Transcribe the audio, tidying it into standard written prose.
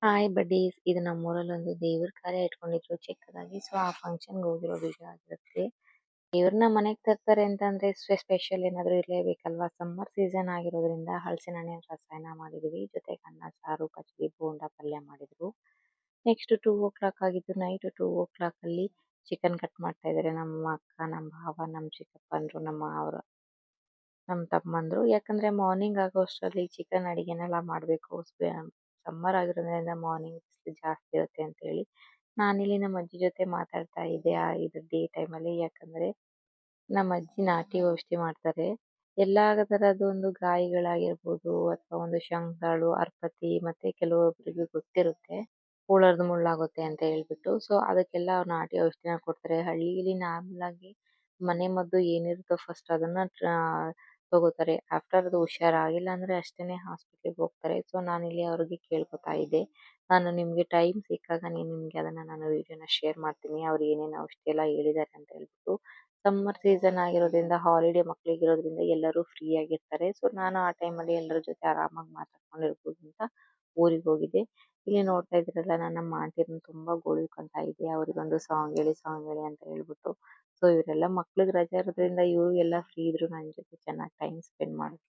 Hi buddies, ಇದು ನಮ್ಮೂರಲ್ಲಿ ಒಂದು ದೇವ್ರ ಕಾರ್ಯ ಇಟ್ಕೊಂಡಿದ್ರು ಚಿಕ್ಕದಾಗಿ. ಸೊ ಆ ಫಂಕ್ಷನ್ಗೆ ಹೋಗಿರೋ ವಿಡಿಯೋ ಆಗಿರುತ್ತೆ. ದೇವ್ರನ್ನ ಮನೆಗ್ ತರ್ತಾರೆ ಅಂತಂದ್ರೆ ಸ್ಪೆಷಲ್ ಏನಾದ್ರು ಇರ್ಲೇಬೇಕಲ್ವಾ. ಸಮ್ಮರ್ ಸೀಸನ್ ಆಗಿರೋದ್ರಿಂದ ಹಲಸಿನ ಹಣ್ಣಿನ ರಸಾಯನ ಮಾಡಿದೀವಿ. ಜೊತೆಗೆ ಅನ್ನ ಸಾರು, ಪಚ್ಚಡಿ, ಬೋಂಡ ಪಲ್ಯ ಮಾಡಿದ್ರು. ನೆಕ್ಸ್ಟ್ 2 o'clock ಆಗಿದ್ದು. ನೈಟ್ 2 o'clock ಅಲ್ಲಿ ಚಿಕನ್ ಕಟ್ ಮಾಡ್ತಾ ಇದಾರೆ ನಮ್ಮ ಅಕ್ಕ, ನಮ್ಮ ಭಾವ, ನಮ್ಮ ಚಿಕ್ಕಪ್ಪಂದ್ರು, ನಮ್ಮ ತಮ್ಮಂದ್ರು. ಯಾಕಂದ್ರೆ ಮಾರ್ನಿಂಗ್ ಆಗೋಷ್ಟರಲ್ಲಿ ಚಿಕನ್ ಅಡಿಗೆನೆಲ್ಲ ಮಾಡ್ಬೇಕು. ಸಮ್ಮರ್ ಆಗಿರೋದ್ರಿಂದ ಮಾರ್ನಿಂಗ್ ಜಾಸ್ತಿ ಇರುತ್ತೆ ಅಂತ ಹೇಳಿ ನಾನಿಲ್ಲಿ ನಮ್ಮ ಅಜ್ಜಿ ಜೊತೆ ಮಾತಾಡ್ತಾ ಇದ್ದೆ ಇದು ಡೇ ಟೈಮಲ್ಲಿ. ಯಾಕಂದ್ರೆ ನಮ್ಮ ಅಜ್ಜಿ ನಾಟಿ ಔಷಧಿ ಮಾಡ್ತಾರೆ. ಎಲ್ಲಾ ತರದ್ದು ಒಂದು ಗಾಯಗಳಾಗಿರ್ಬೋದು ಅಥವಾ ಒಂದು ಶಂಕಾಳು, ಅರ್ಪತಿ, ಮತ್ತೆ ಕೆಲವೊಬ್ಬರಿಗೆ ಗೊತ್ತಿರುತ್ತೆ ಹುಳದ ಮುಳ್ಳಾಗುತ್ತೆ ಅಂತ ಹೇಳ್ಬಿಟ್ಟು. ಸೊ ಅದಕ್ಕೆಲ್ಲ ಅವ್ರು ನಾಟಿ ಔಷಧಿನ ಕೊಡ್ತಾರೆ. ಹಳ್ಳಿಲಿ ನಾರ್ಮಲ್ ಆಗಿ ಮನೆ ಮದ್ದು ಏನಿರುತ್ತೋ ಫಸ್ಟ್ ಅದನ್ನ ತಗೋತಾರೆ. ಆಫ್ಟರ್ ಅದು ಹುಷಾರಾಗಿಲ್ಲ ಅಂದ್ರೆ ಅಷ್ಟೇನೆ ಹಾಸ್ಪಿಟ್ಲಿಗೆ ಹೋಗ್ತಾರೆ. ಸೊ ನಾನಿಲ್ಲಿ ಅವ್ರಿಗೆ ಕೇಳ್ಕೊತಾ ಇದ್ದೆ. ನಾನು ನಿಮ್ಗೆ ಟೈಮ್ ಸಿಕ್ಕಾಗ ನಿಮ್ಗೆ ಅದನ್ನ ನಾನು ವಿಡಿಯೋನ ಶೇರ್ ಮಾಡ್ತೀನಿ. ಅವ್ರು ಏನೇನು ಔಷಧಿ ಎಲ್ಲ ಹೇಳಿದ್ದಾರೆ ಅಂತ ಹೇಳ್ಬಿಟ್ಟು. ಸಮ್ಮರ್ ಸೀಸನ್ ಆಗಿರೋದ್ರಿಂದ ಹಾಲಿಡೇ ಮಕ್ಳಿಗೆ ಇರೋದ್ರಿಂದ ಎಲ್ಲರೂ ಫ್ರೀ ಆಗಿರ್ತಾರೆ. ಸೊ ನಾನು ಆ ಟೈಮಲ್ಲಿ ಎಲ್ಲರ ಜೊತೆ ಆರಾಮಾಗಿ ಮಾತಾಡ್ಕೊಂಡಿರ್ಬೋದು ಅಂತ ಊರಿಗೆ ಹೋಗಿದ್ದೆ. ಇಲ್ಲಿ ನೋಡ್ತಾ ಇದ್ರಲ್ಲ ನನ್ನ ಆಂಟಿನ ತುಂಬಾ ಗೋಳಿಕೊಂತ ಇದ್ದೆ. ಅವ್ರಿಗೊಂದು ಸಾಂಗ್ ಹೇಳಿ ಅಂತ ಹೇಳ್ಬಿಟ್ಟು. ಸೊ ಇವರೆಲ್ಲ ಮಕ್ಳಿಗೆ ರಜೆ ಇರೋದ್ರಿಂದ ಇವ್ರು ಎಲ್ಲ ಫ್ರೀ ಇದ್ರು ನನ್ನ ಜೊತೆ ಚೆನ್ನಾಗಿ ಟೈಮ್ ಸ್ಪೆಂಡ್ ಮಾಡಿದ್ರು.